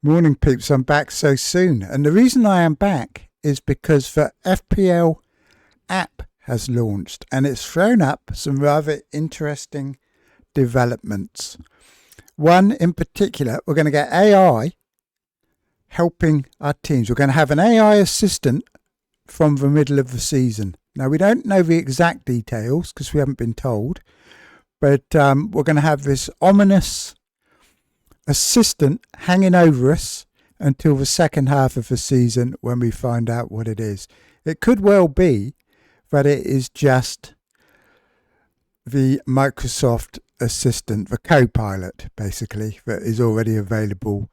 Morning, peeps. I'm back so soon. And the reason I am back is because the FPL app has launched and it's thrown up some rather interesting developments. One in particular, we're going to get AI helping our teams. We're going to have an AI assistant from the middle of the season. Now, we don't know the exact details because we haven't been told, but we're going to have this ominous assistant hanging over us until the second half of the season when we find out what it is. It could well be that it is just the Microsoft assistant, the co-pilot basically, that is already available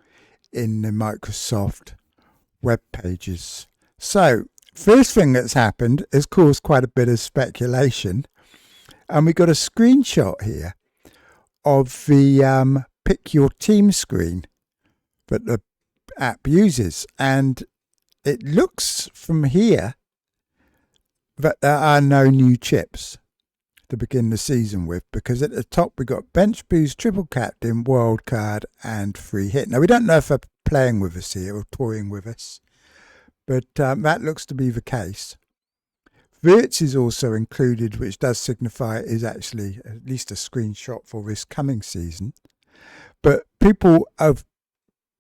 in the Microsoft web pages. So first thing that's happened has caused quite a bit of speculation, and we got a screenshot here of the pick your team screen that the app uses, and it looks from here that there are no new chips to begin the season with, because at the top we got bench boost, triple captain, wild card and free hit. Now we don't know if they're playing with us here or toying with us, but that looks to be the case. Verts is also included, which does signify it is actually at least a screenshot for this coming season. But people are a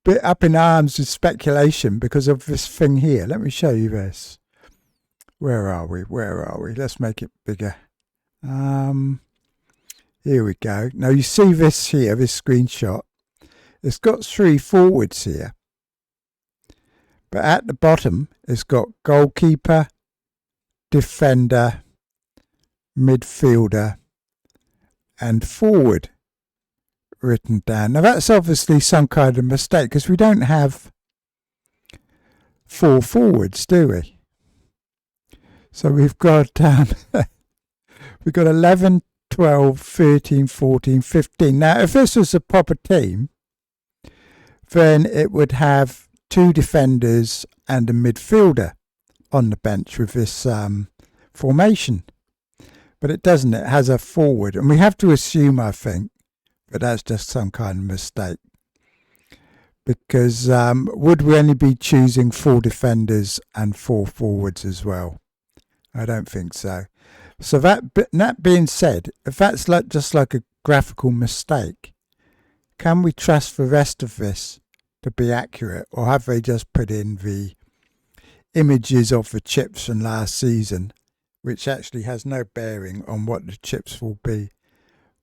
bit up in arms with speculation because of this thing here. Let me show you this. Where are we? Let's make it bigger. Here we go. Now you see this here, this screenshot. It's got 3 forwards here. But at the bottom, it's got goalkeeper, defender, midfielder, and forward written down. Now that's obviously some kind of mistake because we don't have 4 forwards, do we? So we've got 11, 12, 13, 14, 15. Now if this was a proper team, then it would have 2 defenders and a midfielder on the bench with this formation. But it doesn't. It has a forward, and we have to assume, I think, but that's just some kind of mistake, because would we only be choosing 4 defenders and 4 forwards as well? I don't think so. So that being said, if that's just like a graphical mistake, can we trust the rest of this to be accurate, or have they just put in the images of the chips from last season, which actually has no bearing on what the chips will be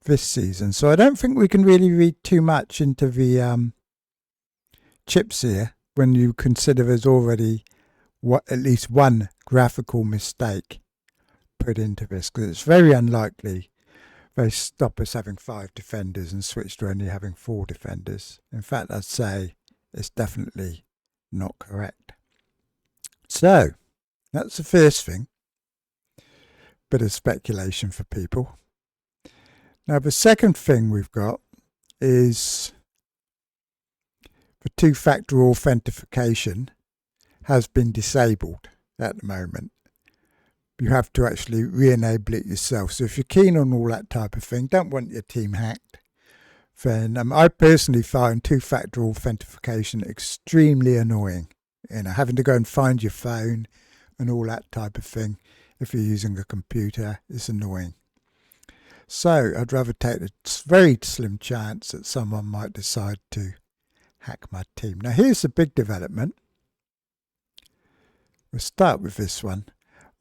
this season? So I don't think we can really read too much into the chips here when you consider there's already at least one graphical mistake put into this, because it's very unlikely they stop us having 5 defenders and switch to only having 4 defenders. In fact, I'd say it's definitely not correct. So that's the first thing. Bit of speculation for people. Now the second thing we've got is the 2-factor authentication has been disabled at the moment. You have to actually re-enable it yourself. So if you're keen on all that type of thing, don't want your team hacked, then I personally find 2-factor authentication extremely annoying. Having to go and find your phone and all that type of thing if you're using a computer is annoying. So I'd rather take a very slim chance that someone might decide to hack my team. Now here's the big development. We'll start with this one.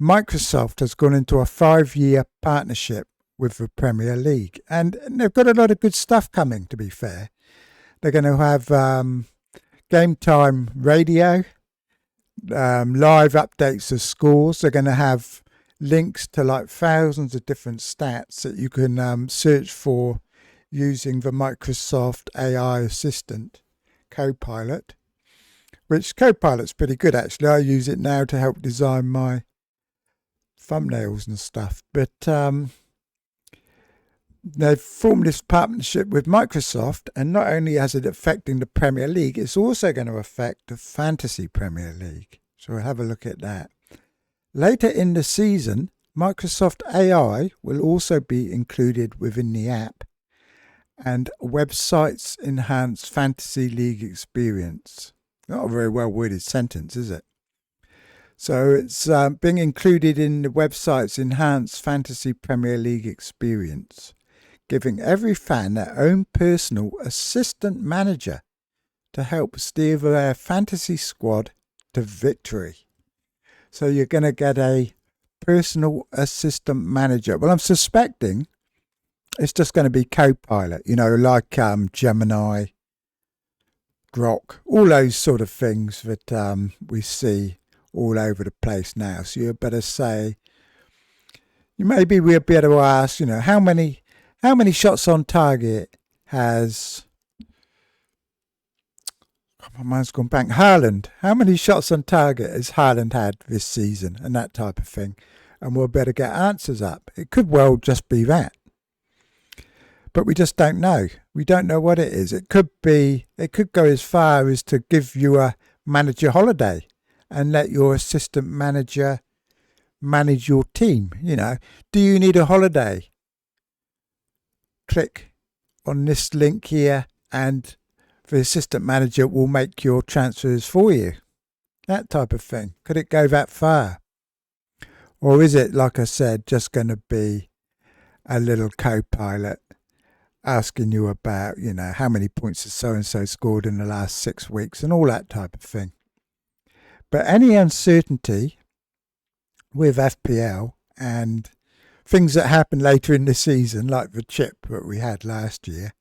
Microsoft has gone into a 5-year partnership with the Premier League, and they've got a lot of good stuff coming, to be fair. They're going to have game time radio, live updates of scores. They're going to have links to like thousands of different stats that you can search for using the Microsoft AI assistant Copilot, which Copilot's pretty good actually. I use it now to help design my thumbnails and stuff. But they've formed this partnership with Microsoft, and not only is it affecting the Premier League, it's also going to affect the Fantasy Premier League. So we'll have a look at that. Later in the season, Microsoft AI will also be included within the app, and websites enhance fantasy league experience. Not a very well worded sentence, is it? So it's being included in the website's enhanced fantasy Premier League experience, giving every fan their own personal assistant manager to help steer their fantasy squad to victory. So you're going to get a personal assistant manager. Well, I'm suspecting it's just going to be Copilot, like Gemini, Grok, all those sort of things that we see all over the place now. So you better say, maybe we'll be able to ask, how many shots on target has, my mind's gone blank, Haaland. How many shots on target has Haaland had this season, and that type of thing. And we'll better get answers up. It could well just be that. But we just don't know. We don't know what it is. It could go as far as to give you a manager holiday and let your assistant manager manage your team. Do you need a holiday? Click on this link here and the assistant manager will make your transfers for you. That type of thing. Could it go that far? Or is it, like I said, just going to be a little co-pilot asking you about, how many points has so-and-so scored in the last 6 weeks and all that type of thing. But any uncertainty with FPL and things that happen later in the season, like the chip that we had last year,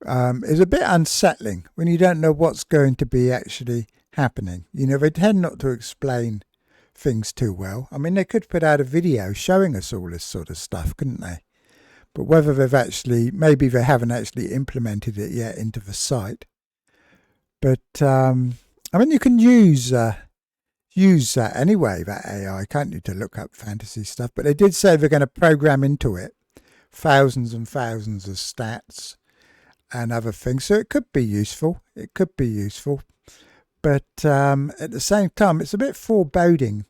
is a bit unsettling when you don't know what's going to be actually happening. They tend not to explain things too well. I mean, they could put out a video showing us all this sort of stuff, couldn't they? But whether maybe they haven't actually implemented it yet into the site. But, you can use that anyway, that AI, can't you, to look up fantasy stuff. But they did say they're going to program into it thousands and thousands of stats and other things. So it could be useful. But at the same time, it's a bit foreboding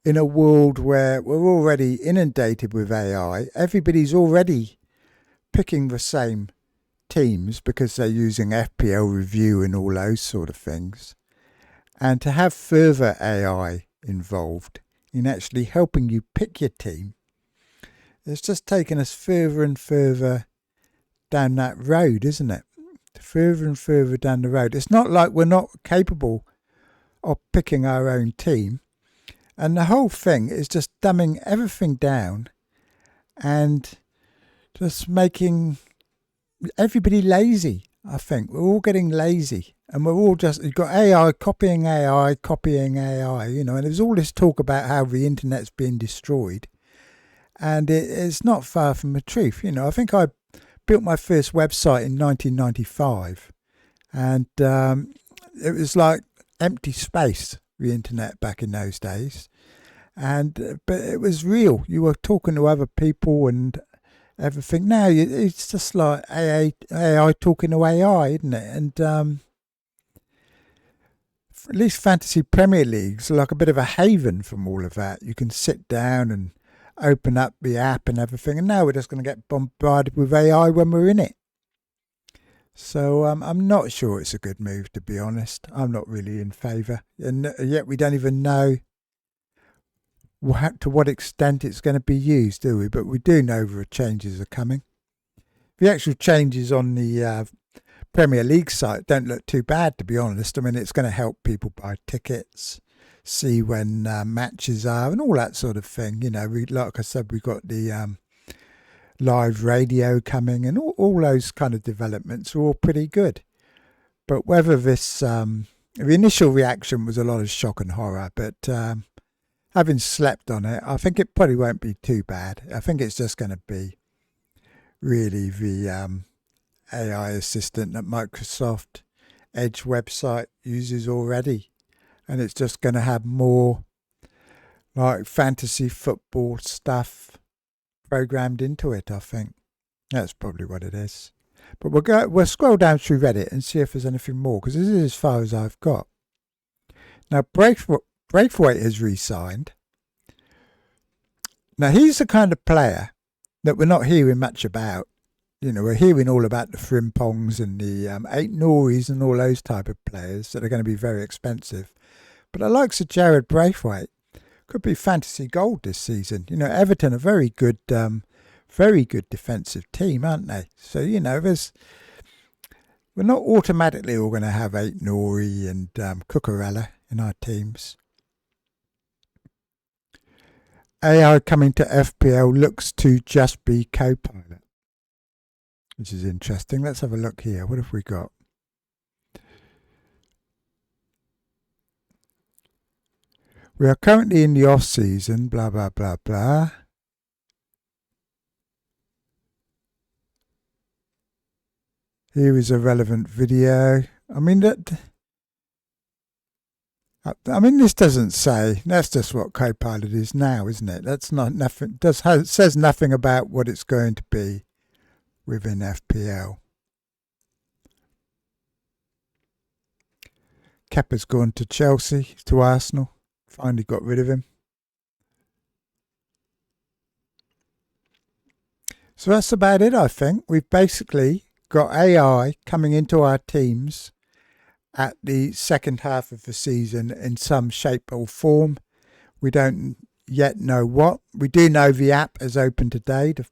in a world where we're already inundated with AI. Everybody's already picking the same teams because they're using FPL review and all those sort of things. And to have further AI involved in actually helping you pick your team, it's just taken us further and further down that road, isn't it? Further and further down the road. It's not like we're not capable of picking our own team. And the whole thing is just dumbing everything down and just making everybody lazy, I think. We're all getting lazy. And we're all you've got AI copying AI, and there's all this talk about how the internet's being destroyed. And it's not far from the truth. I think I built my first website in 1995. And it was like empty space, the internet back in those days. But it was real. You were talking to other people and everything. Now it's just like AI talking to AI, isn't it? And at least fantasy Premier Leagues are like a bit of a haven from all of that. You can sit down and open up the app and everything. And now we're just going to get bombarded with AI when we're in it. So I'm not sure it's a good move, to be honest. I'm not really in favour. And yet we don't even know to what extent it's going to be used, do we? But we do know the changes are coming. The actual changes on the Premier League site don't look too bad, to be honest. I mean, it's going to help people buy tickets, see when matches are and all that sort of thing. Like I said, we've got the live radio coming and all those kind of developments are all pretty good. But whether this, the initial reaction was a lot of shock and horror, but having slept on it, I think it probably won't be too bad. I think it's just going to be really the AI assistant that Microsoft Edge website uses already. And it's just going to have more like fantasy football stuff programmed into it, I think. That's probably what it is. But we'll scroll down through Reddit and see if there's anything more, because this is as far as I've got. Now, Braithwaite has re-signed. Now, he's the kind of player that we're not hearing much about you know, we're hearing all about the Frimpongs and the 8 Noris and all those type of players that are going to be very expensive. But the likes of Jared Braithwaite could be fantasy gold this season. You know, Everton are very good defensive team, aren't they? So, you know, we're not automatically all going to have 8 Nori and Cucurella in our teams. AI coming to FPL looks to just be Copilot, which is interesting. Let's have a look here. What have we got? We are currently in the off season, blah, blah, blah, blah. Here is a relevant video. I mean, this doesn't say. That's just what Copilot is now, isn't it? That's not nothing. It says nothing about what it's going to be within FPL. Kepa's gone to Chelsea, to Arsenal. Finally got rid of him. So that's about it, I think. We've basically got AI coming into our teams at the second half of the season in some shape or form. We don't yet know what. We do know the app is open today, the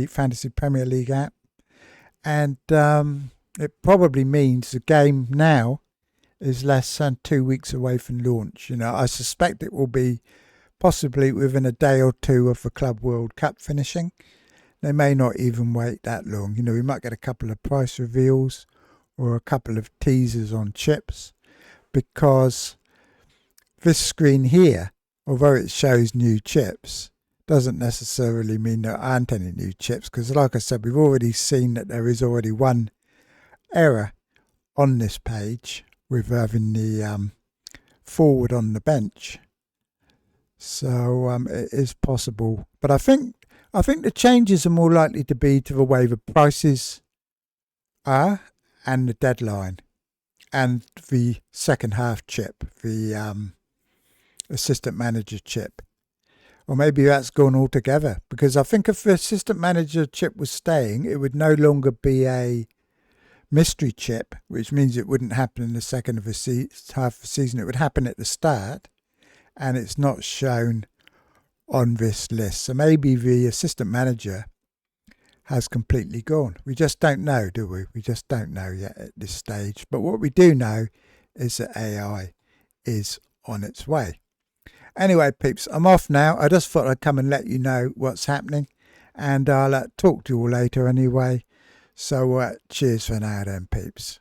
Fantasy Premier League app. And it probably means the game now is less than 2 weeks away from launch. You know, I suspect it will be possibly within a day or two of the Club World Cup finishing. They may not even wait that long. You know, we might get a couple of price reveals or a couple of teasers on chips, because this screen here, although it shows new chips, doesn't necessarily mean there aren't any new chips, because like I said, we've already seen that there is already one error on this page with having the forward on the bench. So it is possible. But I think the changes are more likely to be to the way the prices are and the deadline and the second half chip, the assistant manager chip. Or maybe that's gone altogether, because I think if the assistant manager chip was staying, it would no longer be a mystery chip, which means it wouldn't happen in the second of the half of the season. It would happen at the start, and it's not shown on this list. So maybe the assistant manager has completely gone. We just don't know, do we? We just don't know yet at this stage. But what we do know is that AI is on its way. Anyway, peeps, I'm off now. I just thought I'd come and let you know what's happening, and I'll talk to you all later anyway. So cheers for now then, peeps.